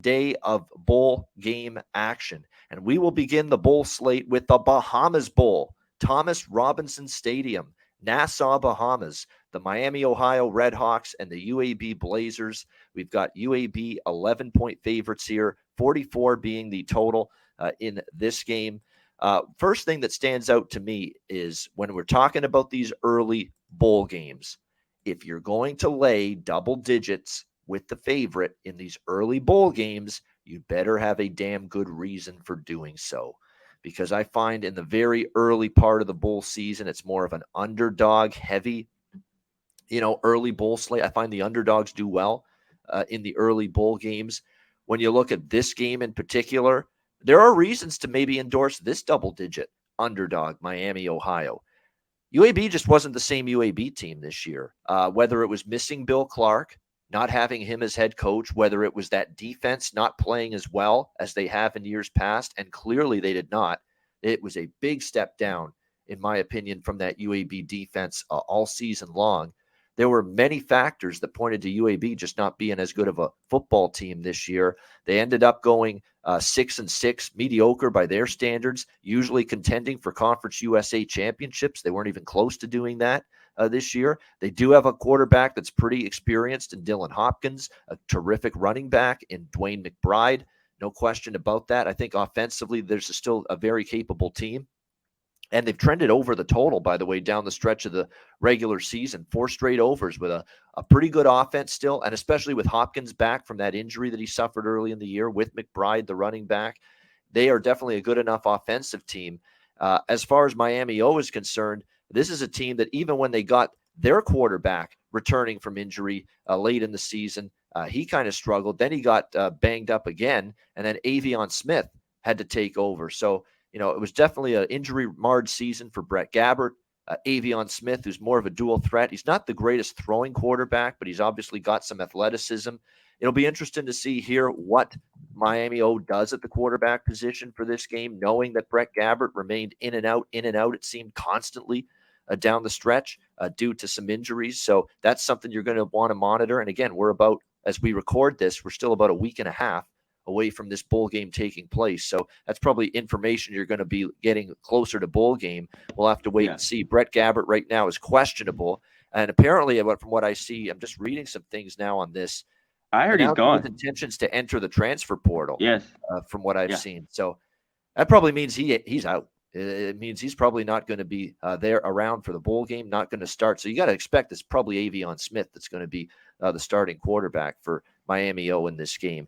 day of bowl game action. And we will begin the bowl slate with the Bahamas Bowl, Thomas Robinson Stadium, Nassau, Bahamas, the Miami, Ohio RedHawks, and the UAB Blazers. We've got UAB 11-point favorites here, 44 being the total in this game. First thing that stands out to me is when we're talking about these early bowl games, if you're going to lay double digits with the favorite in these early bowl games, you better have a damn good reason for doing so. Because I find in the very early part of the bowl season, it's more of an underdog heavy, early bowl slate. I find the underdogs do well in the early bowl games. When you look at this game in particular, there are reasons to maybe endorse this double digit underdog, Miami, Ohio. UAB just wasn't the same UAB team this year. Whether it was missing Bill Clark, not having him as head coach, whether it was that defense not playing as well as they have in years past, and clearly they did not. It was a big step down, in my opinion, from that UAB defense all season long. There were many factors that pointed to UAB just not being as good of a football team this year. They ended up going 6-6, mediocre by their standards, usually contending for Conference USA championships. They weren't even close to doing that this year. They do have a quarterback that's pretty experienced in Dylan Hopkins, a terrific running back in Dwayne McBride. No question about that. I think offensively, there's still a very capable team. And they've trended over the total, by the way, down the stretch of the regular season. 4 straight overs with a pretty good offense still, and especially with Hopkins back from that injury that he suffered early in the year with McBride, the running back. They are definitely a good enough offensive team. As far as Miami O is concerned, this is a team that even when they got their quarterback returning from injury late in the season, he kind of struggled. Then he got banged up again, and then Avion Smith had to take over. So, it was definitely an injury-marred season for Brett Gabbert. Avion Smith, who's more of a dual threat. He's not the greatest throwing quarterback, but he's obviously got some athleticism. It'll be interesting to see here what Miami O does at the quarterback position for this game, knowing that Brett Gabbert remained in and out, it seemed constantly down the stretch due to some injuries. So that's something you're going to want to monitor. And again, as we record this, we're still about a week and a half away from this bowl game taking place. So that's probably information you're going to be getting closer to bowl game. We'll have to wait and see. Brett Gabbert right now is questionable. And apparently, from what I see, I'm just reading some things now on this. I heard he's gone. His intentions to enter the transfer portal. Yes. From what I've seen. So that probably means he's out. It means he's probably not going to be there around for the bowl game, not going to start. So you got to expect it's probably Avion Smith that's going to be the starting quarterback for Miami O in this game.